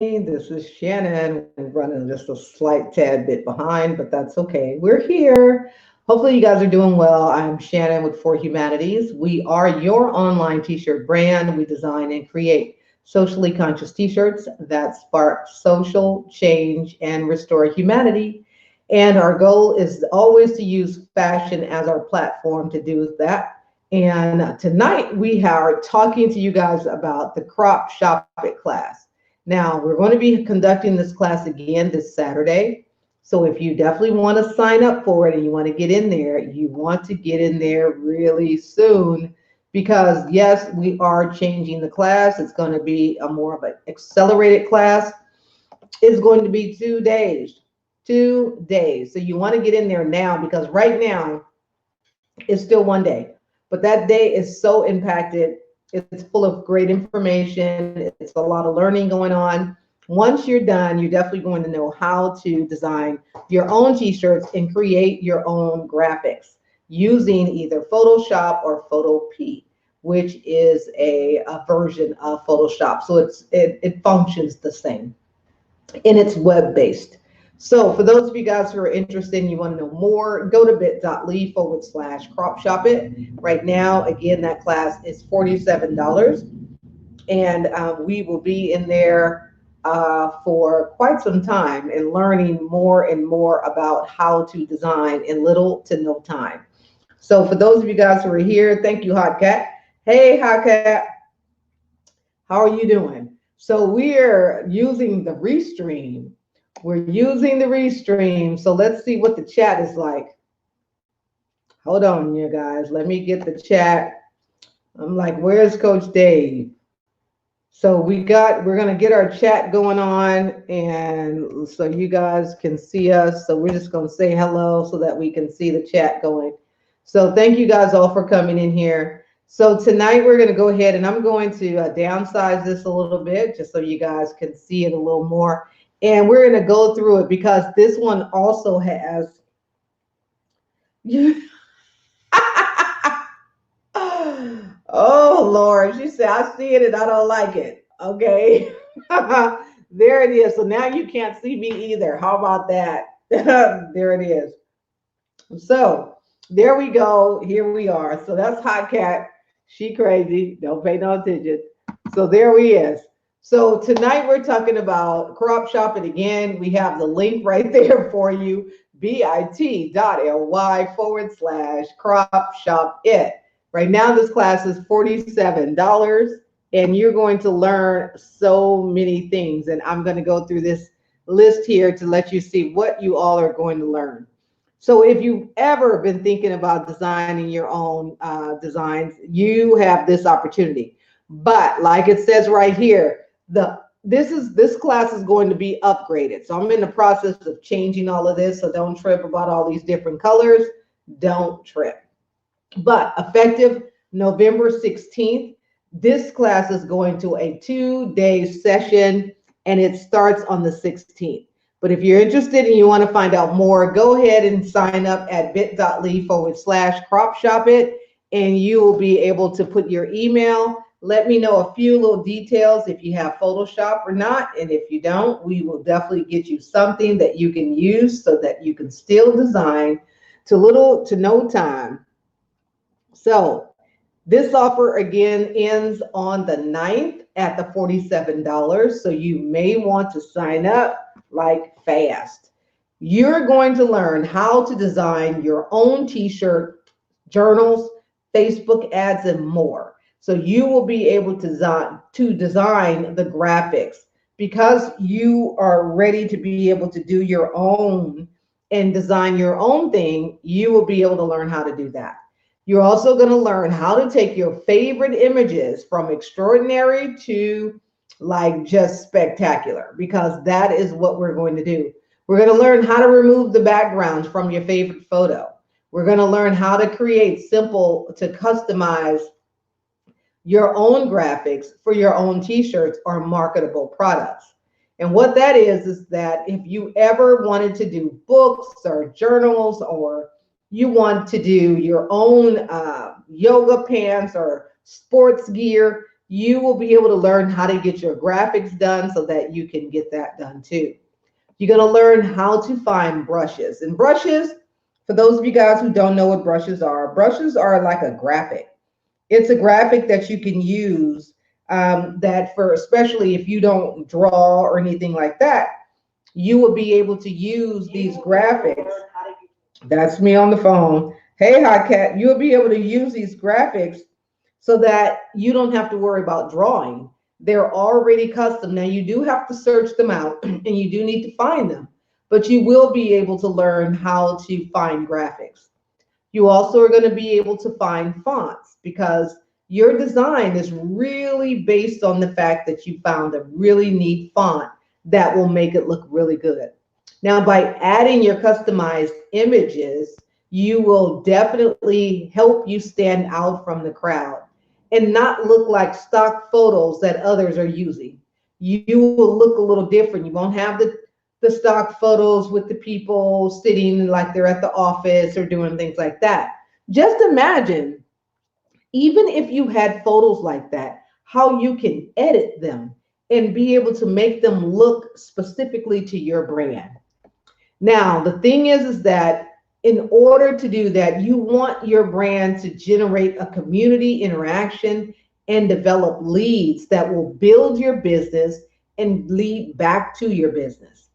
This is Shannon. We're running just a slight tad bit behind, but that's okay. We're here. Hopefully, you guys are doing well. I'm Shannon with For Humanities. We are your online t shirt brand. We design and create socially conscious t shirts that spark social change and restore humanity. And our goal is always to use fashion as our platform to do that. And tonight we are talking to you guys about the Crop Shop It class. Now, we're going to be conducting this class again this Saturday. So if you definitely want to sign up for it and you want to get in there, you want to get in there really soon because, yes, we are changing the class. It's going to be a more of an accelerated class. It's going to be 2 days. 2 days. So you want to get in there now because right now it's still one day. But that day is so impacted. It's full of great information. It's a lot of learning going on. Once you're done, you're definitely going to know how to design your own t-shirts and create your own graphics using either Photoshop or Photopea, which is a version of Photoshop. So it functions the same and it's web-based. So for those of you guys who are interested and you want to know more, go to bit.ly/crop shop it. Right now, again, that class is $47. And we will be in there for quite some time and learning more and more about how to design in little to no time. So for those of you guys who are here, thank you, Hot Cat. Hey, Hot Cat, how are you doing? So we're using the Restream. We're using the Restream. So let's see what the chat is like. Hold on, you guys. Let me get the chat. I'm like, where's Coach Dave? So we're gonna get our chat going on, and so you guys can see us. So we're just gonna say hello so that we can see the chat going. So thank you guys all for coming in here. So tonight we're gonna go ahead and I'm going to downsize this a little bit just so you guys can see it a little more. And we're gonna go through it because this one also has Oh Lord, she said, I see it and I don't like it. Okay. There it is. So now you can't see me either. How about that? There it is. So there we go. Here we are. So that's Hot Cat. She crazy. Don't pay no attention. So there we is. So tonight we're talking about crop shopping again. We have the link right there for you, bit.ly/crop shop it. Right now, this class is $47, and you're going to learn so many things. And I'm going to go through this list here to let you see what you all are going to learn. So if you've ever been thinking about designing your own designs, you have this opportunity. But like it says right here, this class is going to be upgraded. So I'm in the process of changing all of this. So don't trip about all these different colors. Don't trip. But effective November 16th, this class is going to a 2-day session and it starts on the 16th. But if you're interested and you want to find out more, go ahead and sign up at bit.ly/crop shop it, and you will be able to put your email. Let me know a few little details if you have Photoshop or not. And if you don't, we will definitely get you something that you can use so that you can still design to little to no time. So this offer again ends on the 9th at the $47. So you may want to sign up like fast. You're going to learn how to design your own t-shirt, journals, Facebook ads, and more. So you will be able to design the graphics because you are ready to be able to do your own and design your own thing. You will be able to learn how to do that. You're also going to learn how to take your favorite images from extraordinary to like just spectacular, because that is what we're going to do. We're going to learn how to remove the backgrounds from your favorite photo. We're going to learn how to create simple to customize your own graphics for your own t-shirts or marketable products. And what that is that if you ever wanted to do books or journals, or you want to do your own yoga pants or sports gear, you will be able to learn how to get your graphics done so that you can get that done too. You're going to learn how to find brushes. And brushes, for those of you guys who don't know what brushes are like a graphic. It's a graphic that you can use that for, especially if you don't draw or anything like that, you will be able to use these graphics. That's me on the phone. Hey, hi, Cat. You'll be able to use these graphics so that you don't have to worry about drawing. They're already custom. Now, you do have to search them out and you do need to find them, but you will be able to learn how to find graphics. You also are going to be able to find fonts because your design is really based on the fact that you found a really neat font that will make it look really good. Now, by adding your customized images, you will definitely help you stand out from the crowd and not look like stock photos that others are using. You will look a little different. You won't have the stock photos with the people sitting like they're at the office or doing things like that. Just imagine, even if you had photos like that, how you can edit them and be able to make them look specifically to your brand. Now, the thing is that in order to do that, you want your brand to generate a community interaction and develop leads that will build your business and lead back to your business.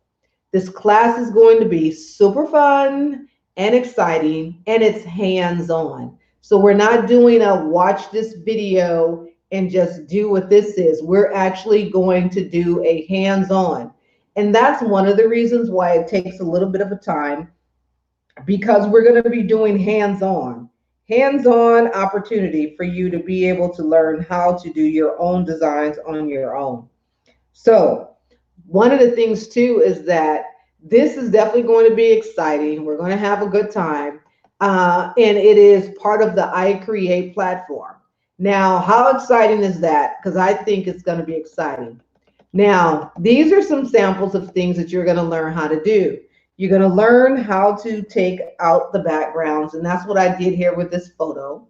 This class is going to be super fun and exciting, and it's hands on. So we're not doing a watch this video and just do what this is. We're actually going to do a hands on. And that's one of the reasons why it takes a little bit of a time, because we're going to be doing hands on opportunity for you to be able to learn how to do your own designs on your own. So, one of the things too is that this is definitely going to be exciting. We're going to have a good time. And it is part of the I Create platform. Now, how exciting is that? Because I think it's going to be exciting. Now, these are some samples of things that you're going to learn how to do. You're going to learn how to take out the backgrounds, and that's what I did here with this photo.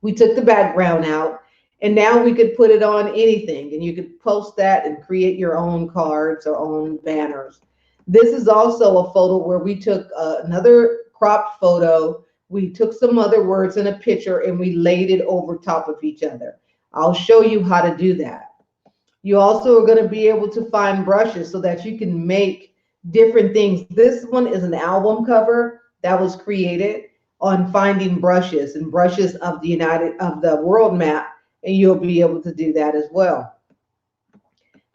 We took the background out, and now we could put it on anything, and you could post that and create your own cards or own banners. This is also a photo where we took another cropped photo. We took some other words in a picture, and we laid it over top of each other. I'll show you how to do that. You also are going to be able to find brushes so that you can make different things. This one is an album cover that was created on finding brushes and brushes of the world map, and you'll be able to do that as well.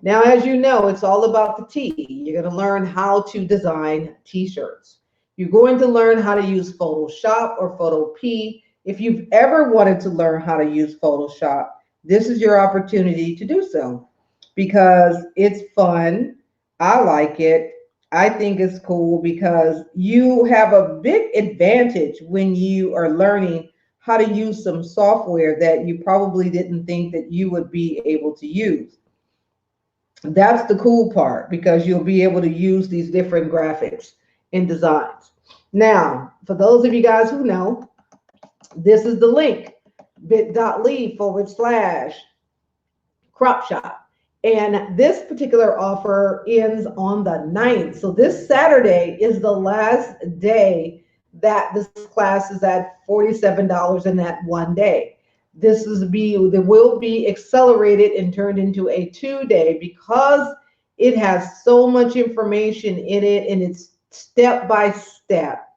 Now, as you know, it's all about the T. You're going to learn how to design t-shirts. You're going to learn how to use Photoshop or Photo P. If you've ever wanted to learn how to use Photoshop, this is your opportunity to do so because it's fun. I like it. I think it's cool because you have a big advantage when you are learning how to use some software that you probably didn't think that you would be able to use. That's the cool part because you'll be able to use these different graphics and designs. Now, for those of you guys who know, this is the link, bit.ly/CropShop. And this particular offer ends on the 9th. So this Saturday is the last day that this class is at $47 in that one day. There will be accelerated and turned into a 2-day because it has so much information in it, and it's step by step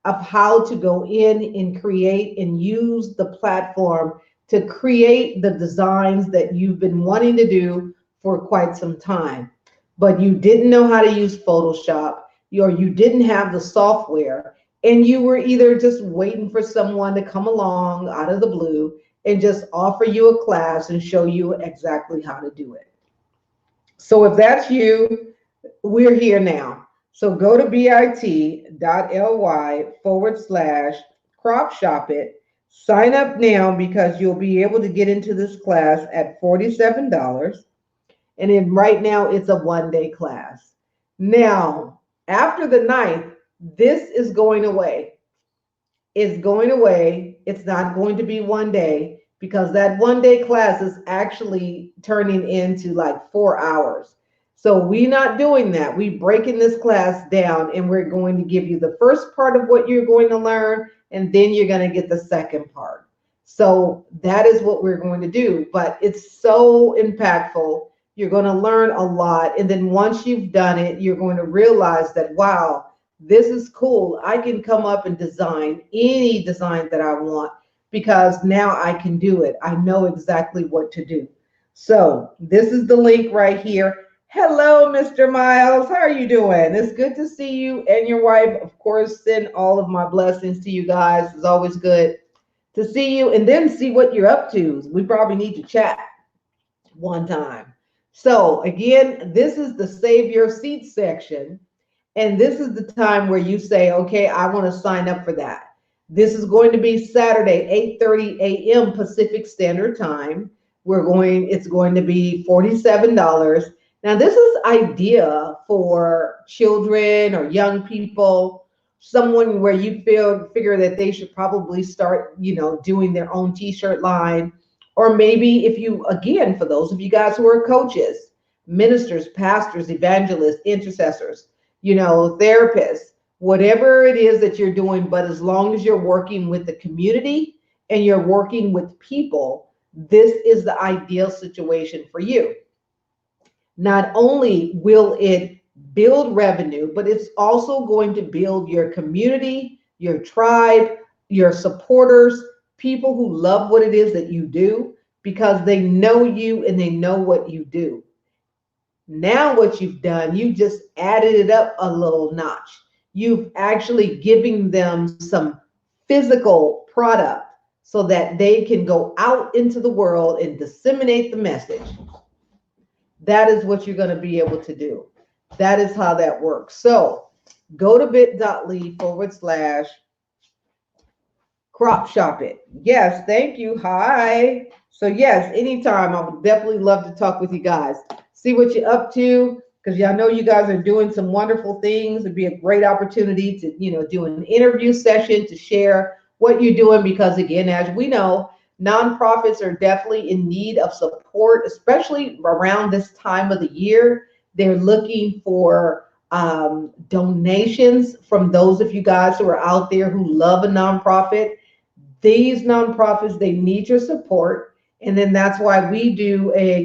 of how to go in and create and use the platform to create the designs that you've been wanting to do for quite some time, but you didn't know how to use Photoshop, or you didn't have the software, and you were either just waiting for someone to come along out of the blue and just offer you a class and show you exactly how to do it. So if that's you, we're here now. So go to bit.ly/CropShopIt. Sign up now because you'll be able to get into this class at $47. And then right now it's a 1-day class. Now, after the 9th, this is going away. It's going away. It's not going to be 1 day because that 1 day class is actually turning into like 4 hours. So we're not doing that. We breaking this class down, and we're going to give you the first part of what you're going to learn, and then you're going to get the second part. So that is what we're going to do. But it's so impactful. You're going to learn a lot. And then once you've done it, you're going to realize that, wow, this is cool. I can come up and design any design that I want because now I can do it. I know exactly what to do. So this is the link right here. Hello, Mr. Miles. How are you doing? It's good to see you and your wife. Of course, send all of my blessings to you guys. It's always good to see you and then see what you're up to. We probably need to chat one time. So again, this is the Save Your Seat section. And this is the time where you say, okay, I want to sign up for that. This is going to be Saturday, 8:30 a.m. Pacific Standard Time. It's going to be $47. Now, this is idea for children or young people, someone where you figure that they should probably start, doing their own t-shirt line. Or maybe if you, again, for those of you guys who are coaches, ministers, pastors, evangelists, intercessors, therapists, whatever it is that you're doing, but as long as you're working with the community and you're working with people, this is the ideal situation for you. Not only will it build revenue, but it's also going to build your community, your tribe, your supporters, people who love what it is that you do because they know you and they know what you do. Now what you've done, you just added it up a little notch. You've actually given them some physical product so that they can go out into the world and disseminate the message. That is what you're going to be able to do. That is how that works. So go to bit.ly/CropShopIt. Yes, thank you. Hi. So yes, anytime. I would definitely love to talk with you guys. See what you're up to, because I know you guys are doing some wonderful things. It'd be a great opportunity to, do an interview session to share what you're doing, because again, as we know, nonprofits are definitely in need of support, especially around this time of the year. They're looking for donations from those of you guys who are out there who love a nonprofit. These nonprofits, they need your support. And then that's why we do a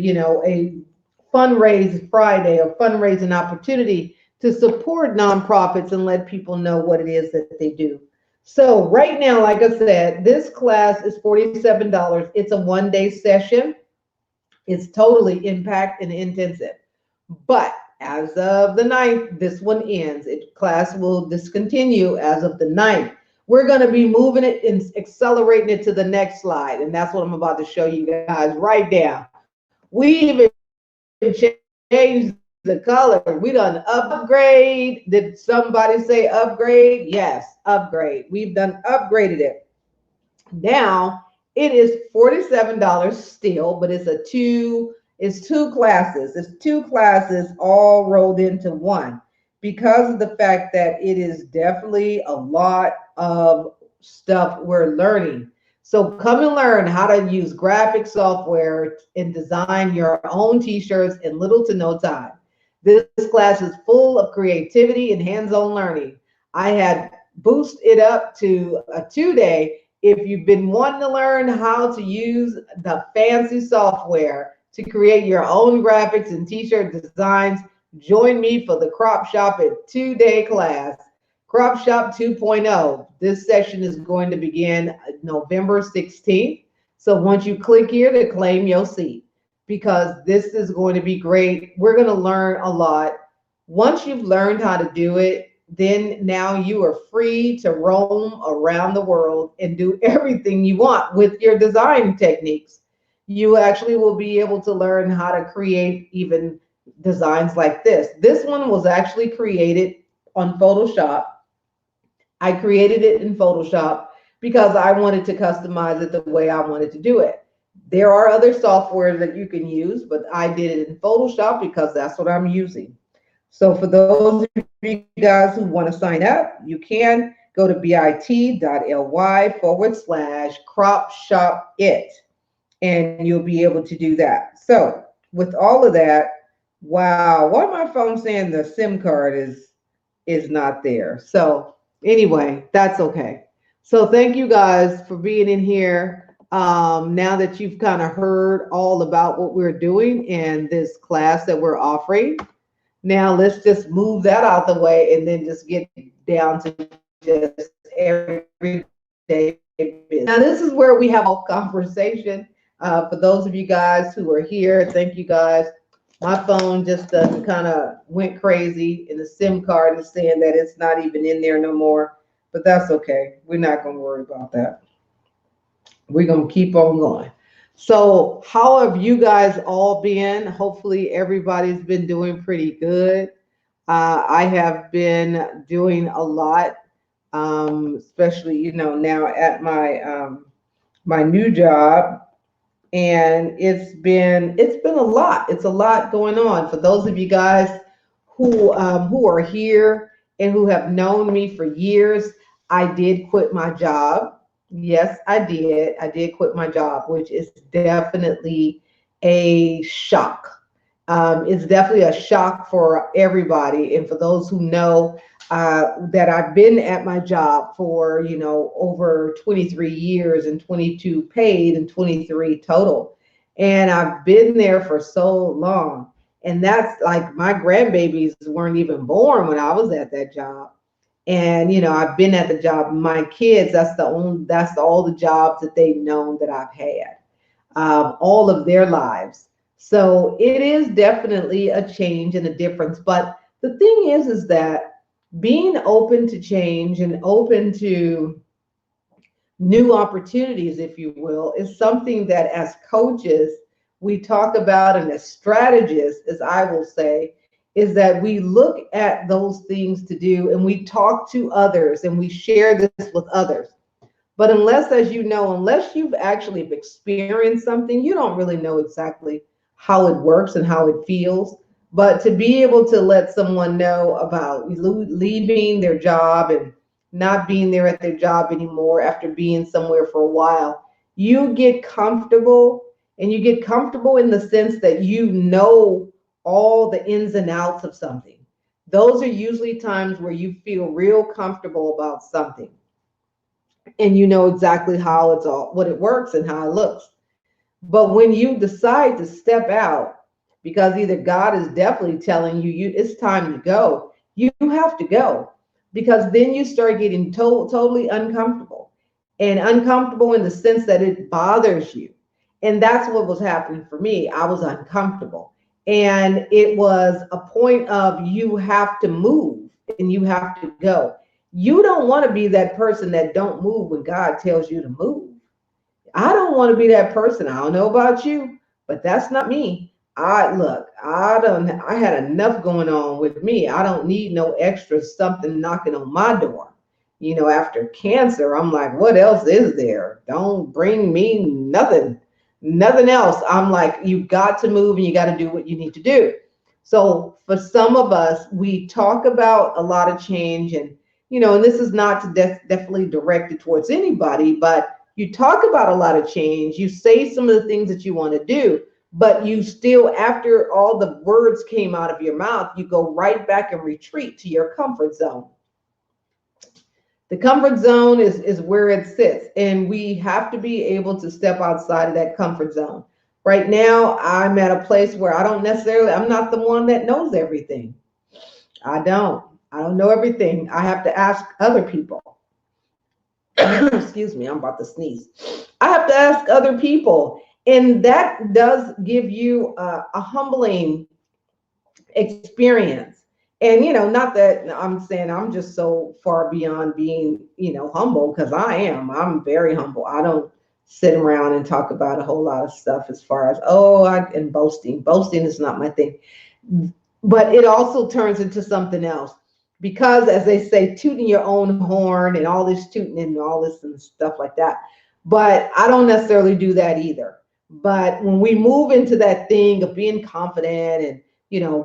fundraise Friday or fundraising opportunity to support nonprofits and let people know what it is that they do. So right now, like I said, this class is $47. It's a 1 day session. It's totally impact and intensive. But as of the 9th, this one ends. Class will discontinue as of the 9th. We're going to be moving it and accelerating it to the next slide. And that's what I'm about to show you guys right now. We even changed the color. We done upgrade. Did somebody say upgrade? Yes, upgrade. We've done upgraded it. Now it is $47 still, but it's two classes. It's two classes all rolled into one because of the fact that it is definitely a lot of stuff we're learning. So come and learn how to use graphic software and design your own t-shirts in little to no time. This class is full of creativity and hands-on learning. I had boosted it up to a 2-day. If you've been wanting to learn how to use the fancy software to create your own graphics and t-shirt designs, join me for the Crop Shop It 2-day class. Crop Shop 2.0. This session is going to begin November 16th. So once you click here to claim your seat, because this is going to be great. We're going to learn a lot. Once you've learned how to do it, then now you are free to roam around the world and do everything you want with your design techniques. You actually will be able to learn how to create even designs like this. This one was actually created on Photoshop. I created it in Photoshop because I wanted to customize it the way I wanted to do it. There are other softwares that you can use, but I did it in Photoshop because that's what I'm using. So for those of you guys who want to sign up, you can go to bit.ly/CropShopIt. and you'll be able to do that. So with all of that, wow, why my phone saying the SIM card is not there. So anyway, that's okay. So thank you guys for being in here. Now that you've kind of heard all about what we're doing in this class that we're offering, now let's just move that out the way and then just get down to just everyday business. Now this is where we have a conversation. For those of you guys who are here, thank you guys. My phone just kind of went crazy, and the SIM card is saying that it's not even in there no more. But that's okay. We're not going to worry about that. We're going to keep on going. So, how have you guys all been? Hopefully, everybody's been doing pretty good. I have been doing a lot, especially now at my new job, and it's been a lot. It's a lot going on. For those of you guys who are here and who have known me for years, I did quit my job. Yes, I did. I did quit my job, which is definitely a shock. It's definitely a shock for everybody, and for those who know that I've been at my job for over 23 years, and 22 paid and 23 total, and I've been there for so long. And that's like my grandbabies weren't even born when I was at that job. And I've been at the job. My kids, that's all the jobs that they've known that I've had, all of their lives. So it is definitely a change and a difference. But the thing is that being open to change and open to new opportunities, if you will, is something that as coaches we talk about, and as strategists, as I will say, is that we look at those things to do and we talk to others and we share this with others. But unless, as you know, unless you've actually experienced something, you don't really know exactly how it works and how it feels. But to be able to let someone know about leaving their job and not being there at their job anymore after being somewhere for a while, you get comfortable, and you get comfortable in the sense that you know all the ins and outs of something. Those are usually times where you feel real comfortable about something, and you know exactly how it's all, what it works and how it looks. But when you decide to step out, because either God is definitely telling you it's time to go, you have to go, because then you start getting totally uncomfortable, and uncomfortable in the sense that it bothers you. And that's what was happening for me. I was uncomfortable, and it was a point of you have to move and you have to go. You don't want to be that person that don't move when God tells you to move. I don't want to be that person. I don't know about you, but that's not me. I had enough going on with me. I don't need no extra something knocking on my door. After cancer, I'm like, what else is there? Don't bring me nothing else. I'm like, you got to move and you got to do what you need to do. So for some of us, we talk about a lot of change, and this is not to definitely directed towards anybody, but you talk about a lot of change. You say some of the things that you want to do, but you still, after all the words came out of your mouth, you go right back and retreat to your comfort zone. The comfort zone is where it sits, and we have to be able to step outside of that comfort zone. Right now, I'm at a place where I'm not the one that knows everything. I don't. I don't know everything. I have to ask other people. Excuse me, I'm about to sneeze. I have to ask other people. And that does give you a humbling experience. And, not that I'm saying I'm just so far beyond being, humble, because I'm very humble. I don't sit around and talk about a whole lot of stuff as far as, and boasting. Boasting is not my thing. But it also turns into something else, because, as they say, tooting your own horn and all this tooting and all this and stuff like that. But I don't necessarily do that either. But when we move into that thing of being confident and,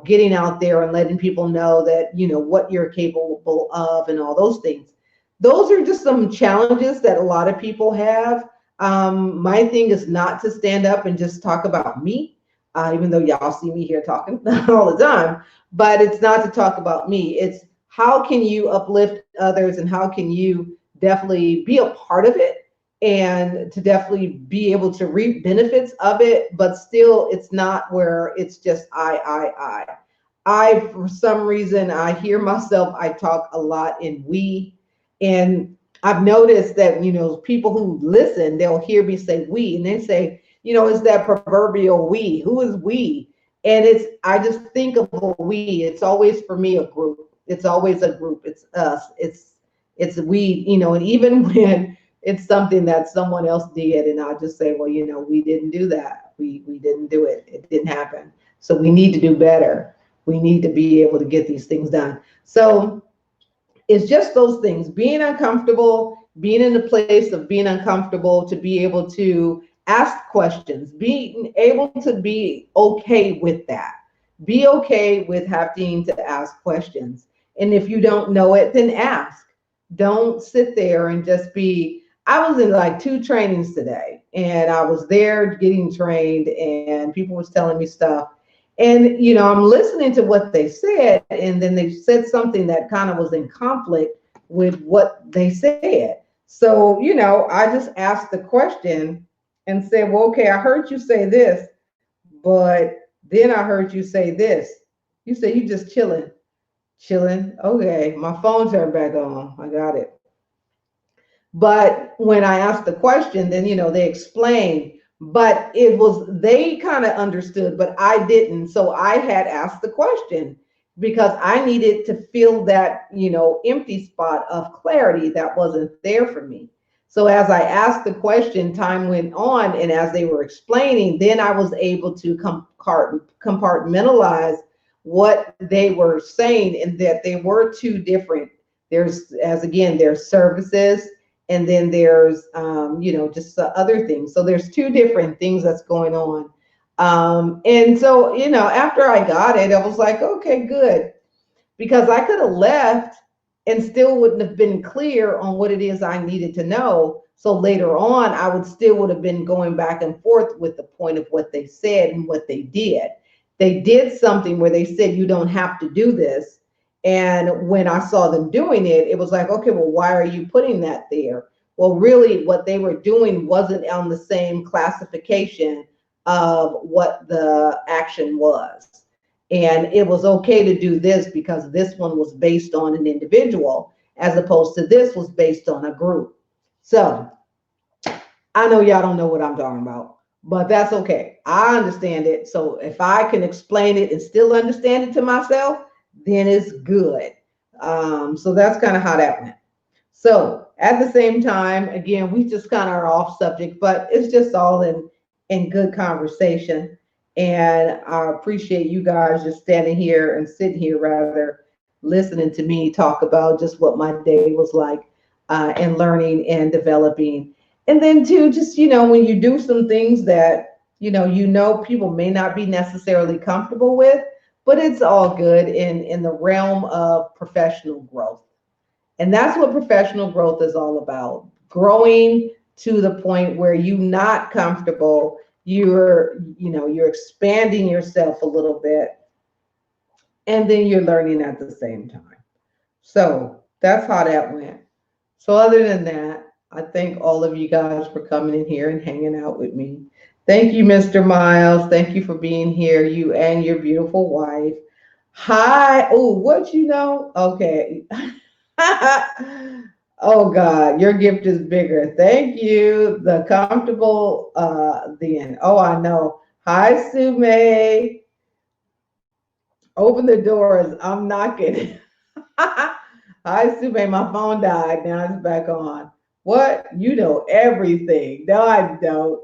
getting out there and letting people know that, what you're capable of and all those things, those are just some challenges that a lot of people have. My thing is not to stand up and just talk about me, even though y'all see me here talking all the time, but it's not to talk about me. It's how can you uplift others and how can you definitely be a part of it and to definitely be able to reap benefits of it, but still it's not where it's just for some reason, I hear myself, I talk a lot in we. And I've noticed that, people who listen, they'll hear me say we, and they say, it's that proverbial we. Who is we? And I just think of a we. It's always for me a group. It's always a group. It's us. It's we, and even when it's something that someone else did, and I'll just say, well, we didn't do that. We didn't do it. It didn't happen. So we need to do better. We need to be able to get these things done. So it's just those things, being uncomfortable, being in a place of being uncomfortable, to be able to ask questions, being able to be okay with that. Be okay with having to ask questions. And if you don't know it, then ask. Don't sit there and just be. I was in like 2 trainings today, and I was there getting trained, and people was telling me stuff. And, I'm listening to what they said, and then they said something that kind of was in conflict with what they said. So, I just asked the question and said, well, okay, I heard you say this, but then I heard you say this. You say you just chilling, chilling. Okay, my phone turned back on. I got it. But when I asked the question, then, they explained, but it was, they kind of understood, but I didn't. So I had asked the question because I needed to fill that, empty spot of clarity that wasn't there for me. So as I asked the question, time went on, and as they were explaining, then I was able to compartmentalize what they were saying, and that they were two different. There's services, and then there's just other things. So there's two different things that's going on. And so, after I got it, I was like, okay, good, because I could have left and still wouldn't have been clear on what it is I needed to know. So later on, I would have been going back and forth with the point of what they said and what they did. They did something where they said, you don't have to do this. And when I saw them doing it, it was like, okay, well, why are you putting that there? Well, really, what they were doing wasn't on the same classification of what the action was. And it was okay to do this because this one was based on an individual, as opposed to this was based on a group. So I know y'all don't know what I'm talking about, but that's okay. I understand it. So if I can explain it and still understand it to myself, then it's good. So that's kind of how that went. So at the same time, again, we just kind of are off subject, but it's just all in good conversation. And I appreciate you guys just standing here and sitting here, rather, listening to me talk about just what my day was like, and learning and developing. And then too, just, when you do some things that, people may not be necessarily comfortable with, but it's all good in the realm of professional growth. And that's what professional growth is all about. Growing to the point where you're not comfortable, you're expanding yourself a little bit, and then you're learning at the same time. So that's how that went. So other than that, I thank all of you guys for coming in here and hanging out with me. Thank you, Mr. Miles. Thank you for being here, you and your beautiful wife. Hi. Oh, what you know? Okay. Oh God, your gift is bigger. Thank you. The comfortable then. Oh, I know. Hi, Sume. Open the doors. I'm knocking. Hi, Sume. My phone died. Now it's back on. What? You know everything. No, I don't.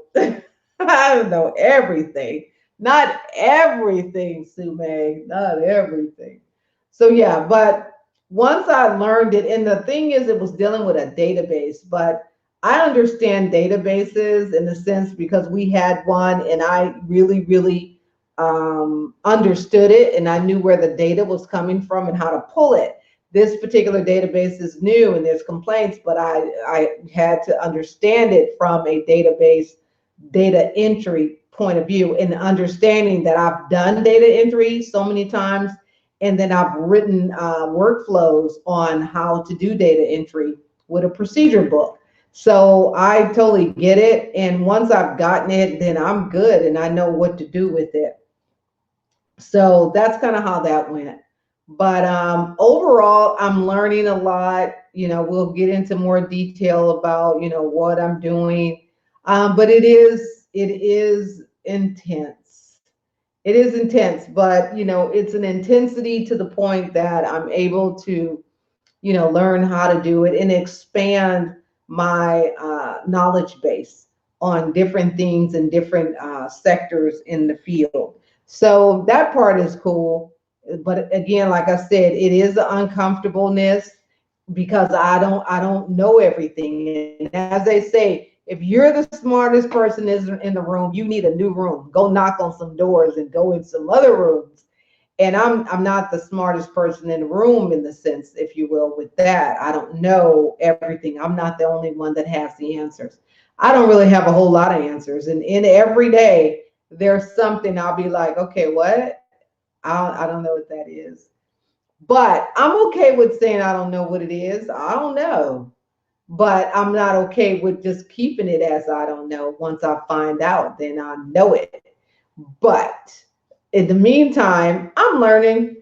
I don't know everything. Not everything, Sume. Not everything. So yeah, but once I learned it, and the thing is, it was dealing with a database, but I understand databases in a sense because we had one, and I really, really understood it, and I knew where the data was coming from and how to pull it. this particular database is new and there's complaints, but I had to understand it from a database data entry point of view, and understanding that I've done data entry so many times, and then I've written workflows on how to do data entry with a procedure book. So I totally get it. And once I've gotten it, then I'm good and I know what to do with it. So that's kind of how that went. But overall, I'm learning a lot. We'll get into more detail about, what I'm doing. But it is intense. It is intense, but it's an intensity to the point that I'm able to, learn how to do it and expand my knowledge base on different things and different sectors in the field. So that part is cool. But again, like I said, it is the uncomfortableness because I don't know everything. And as they say, if you're the smartest person in the room, you need a new room. Go knock on some doors and go in some other rooms. And I'm not the smartest person in the room in the sense, if you will, with that. I don't know everything. I'm not the only one that has the answers. I don't really have a whole lot of answers. And in every day, there's something I'll be like, okay, what? I don't know what that is. But I'm okay with saying I don't know what it is. I don't know. But I'm not okay with just keeping it as I don't know. Once I find out, then I know it. But in the meantime, I'm learning.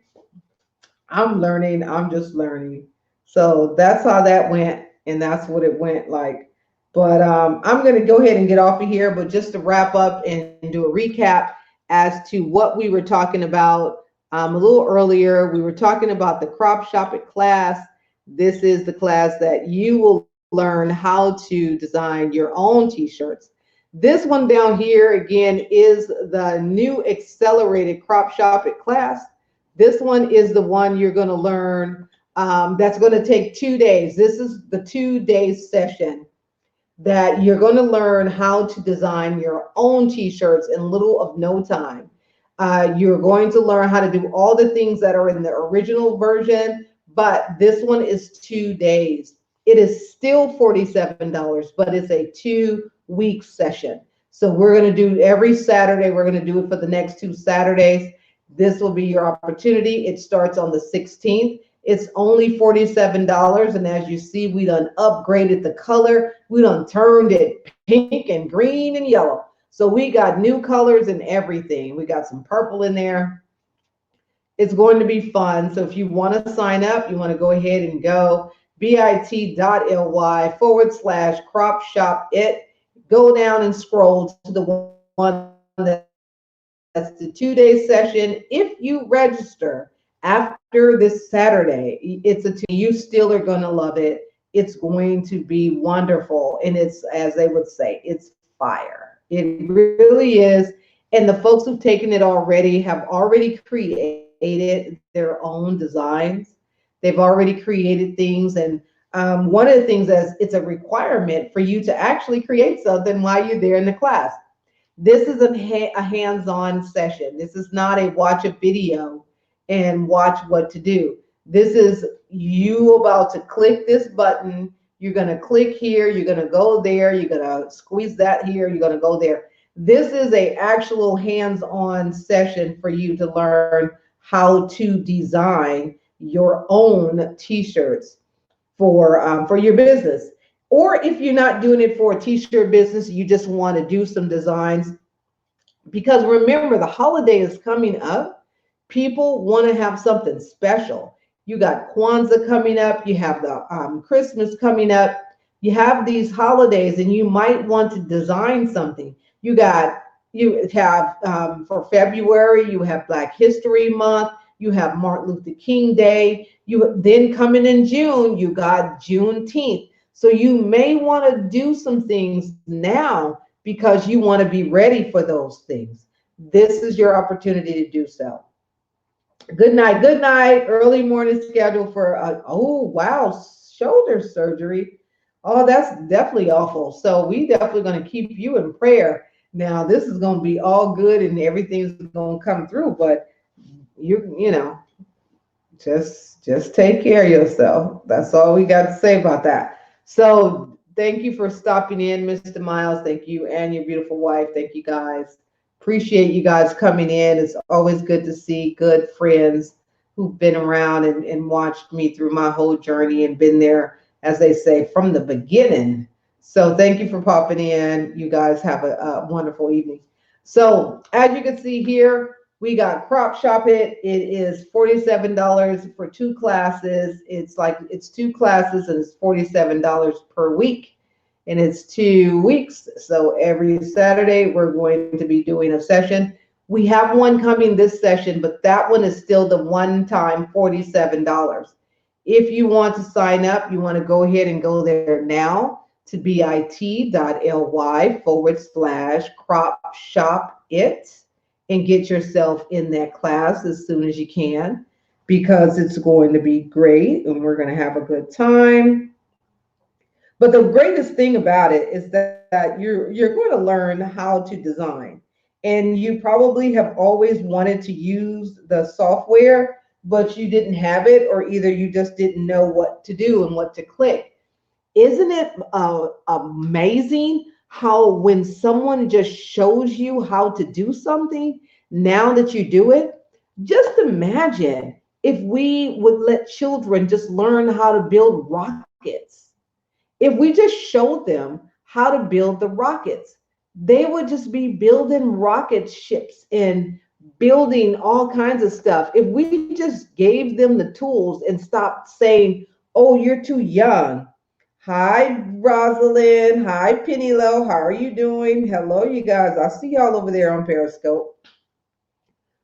I'm just learning. So that's how that went, and that's what it went like. But I'm going to go ahead and get off of here. But just to wrap up and do a recap as to what we were talking about a little earlier, we were talking about the Crop Shop It class. This is the class that you will learn how to design your own t-shirts. This one down here, again, is the new accelerated Crop Shop It class. This one is the one you're going to learn. That's going to take 2 days. This is the 2 day session that you're going to learn how to design your own t-shirts in little of no time. You're going to learn how to do all the things that are in the original version, but this one is 2 days. It is still $47, but it's a 2 week session. So we're going to do every Saturday. We're going to do it for the next 2 Saturdays. This will be your opportunity. It starts on the 16th. It's only $47. And as you see, we done upgraded the color. We done turned it pink and green and yellow. So we got new colors and everything. We got some purple in there. It's going to be fun. So if you want to sign up, you want to go ahead and go bit.ly/crop shop it. Go down and scroll to the one that's the 2 day session. If you register after this Saturday, you still are going to love it. It's going to be wonderful. And it's, as they would say, it's fire. It really is. And the folks who've taken it already have already created their own designs. They've already created things. And one of the things is it's a requirement for you to actually create something while you're there in the class. This is a hands-on session. This is not a watch a video and watch what to do. This is you about to click this button. You're going to click here. You're going to go there. You're going to squeeze that here. You're going to go there. This is a actual hands-on session for you to learn how to design your own t-shirts for your business. Or if you're not doing it for a t-shirt business, you just want to do some designs. Because remember, the holiday is coming up. People want to have something special. You got Kwanzaa coming up. You have the Christmas coming up. You have these holidays, and you might want to design something. You have for February, you have Black History Month. You have Martin Luther King Day. You then coming in June, you got Juneteenth. So you may want to do some things now because you want to be ready for those things. This is your opportunity to do so. Good night. Good night. Early morning schedule for, oh, wow, shoulder surgery. Oh, that's definitely awful. So we definitely going to keep you in prayer. Now, this is going to be all good and everything's going to come through, but you know, Just take care of yourself. That's all we got to say about that. So thank you for stopping in, Mr. Miles. Thank you and your beautiful wife. Thank you guys. Appreciate you guys coming in. It's always good to see good friends who've been around and watched me through my whole journey and been there, as they say, from the beginning. So thank you for popping in. You guys have a wonderful evening. So as you can see here, we got Crop Shop It. It is $47 for two classes. It's two classes and it's $47 per week. And it's 2 weeks. So every Saturday we're going to be doing a session. We have one coming this session, but that one is still the one time $47. If you want to sign up, you want to go ahead and go there now to bit.ly/crop shop it and get yourself in that class as soon as you can, because it's going to be great and we're going to have a good time. But the greatest thing about it is that you're going to learn how to design. And you probably have always wanted to use the software, but you didn't have it, or either you just didn't know what to do and what to click. Isn't it amazing how when someone just shows you how to do something, now that you do it, just imagine if we would let children just learn how to build rockets. If we just showed them how to build the rockets, they would just be building rocket ships and building all kinds of stuff. If we just gave them the tools and stopped saying, oh, you're too young. Hi, Rosalind. Hi, Penny Low. How are you doing? Hello, you guys. I see y'all over there on Periscope.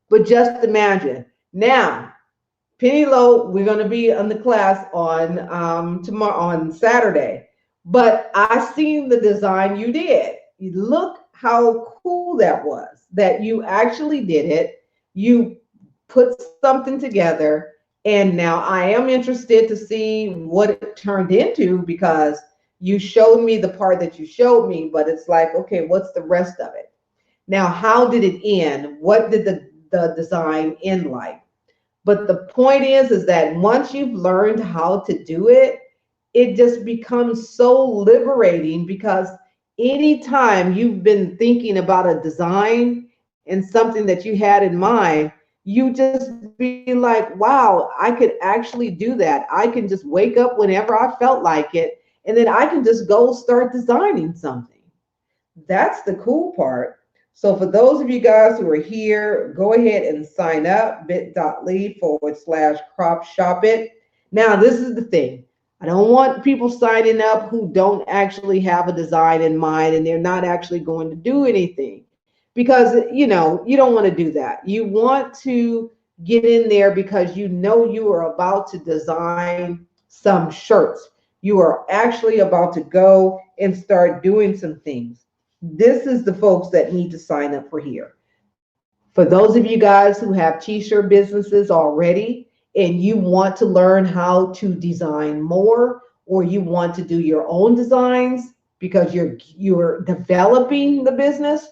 But just imagine. Now, Penny Low, we're going to be on the class on tomorrow, on Saturday. But I seen the design you did. Look how cool that was, that you actually did it. You put something together. And now I am interested to see what it turned into, because you showed me the part that you showed me, but it's like, okay, what's the rest of it? Now, how did it end? What did the design end like? But the point is that once you've learned how to do it, it just becomes so liberating, because anytime you've been thinking about a design and something that you had in mind, you just be like, wow, I could actually do that. I can just wake up whenever I felt like it, and then I can just go start designing something. That's the cool part. So for those of you guys who are here, go ahead and sign up, bit.ly/crop shop it. Now, this is the thing. I don't want people signing up who don't actually have a design in mind and they're not actually going to do anything, because, you don't want to do that. You want to get in there because you know you are about to design some shirts. You are actually about to go and start doing some things. This is the folks that need to sign up for here. For those of you guys who have t-shirt businesses already and you want to learn how to design more, or you want to do your own designs because you're developing the business,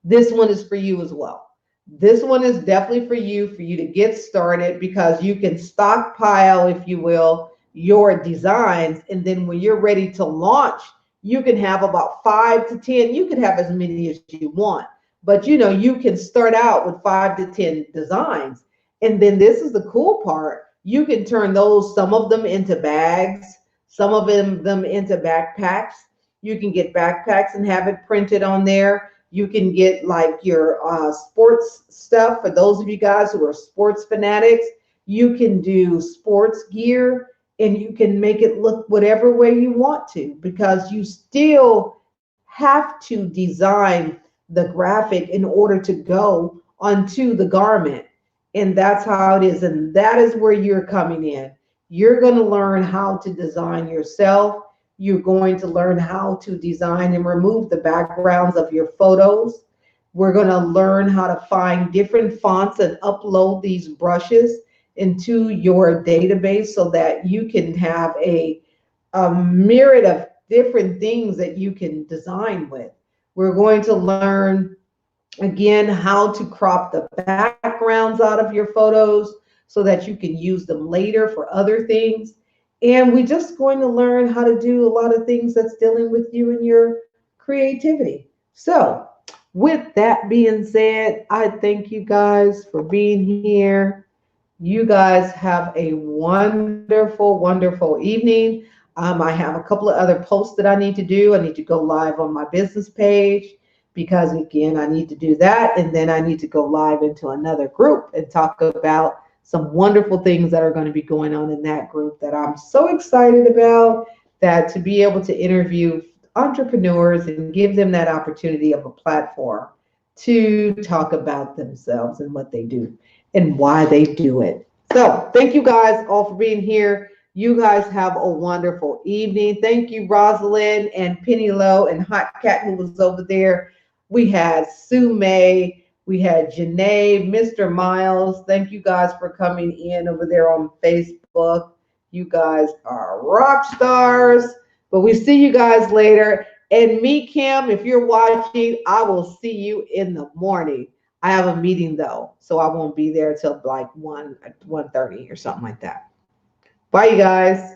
this one is for you as well. This one is definitely for you to get started, because you can stockpile, if you will, your designs. And then when you're ready to launch, you can have about 5 to 10. You can have as many as you want, but you can start out with 5 to 10 designs. And then this is the cool part. You can turn some of them into bags, some of them into backpacks. You can get backpacks and have it printed on there. You can get like your sports stuff. For those of you guys who are sports fanatics, you can do sports gear and you can make it look whatever way you want to, because you still have to design the graphic in order to go onto the garment. And that's how it is. And that is where you're coming in. You're going to learn how to design yourself. You're going to learn how to design and remove the backgrounds of your photos. We're going to learn how to find different fonts and upload these brushes into your database so that you can have a myriad of different things that you can design with. We're going to learn, again, how to crop the backgrounds out of your photos. so that you can use them later for other things. And we're just going to learn how to do a lot of things that's dealing with you and your creativity. So, with that being said, I thank you guys for being here. You guys have a wonderful, wonderful evening. I have a couple of other posts that I need to do. I need to go live on my business page because, again, I need to do that. And then I need to go live into another group and talk about some wonderful things that are going to be going on in that group that I'm so excited about, that to be able to interview entrepreneurs and give them that opportunity of a platform to talk about themselves and what they do and why they do it. So thank you guys all for being here. You guys have a wonderful evening. Thank you, Rosalind and Penny Lowe and Hot Cat who was over there. We had Sue May. We had Janae, Mr. Miles. Thank you guys for coming in over there on Facebook. You guys are rock stars. But we see you guys later. And me, Kim, if you're watching, I will see you in the morning. I have a meeting though, so I won't be there till like 1:30 or something like that. Bye, you guys.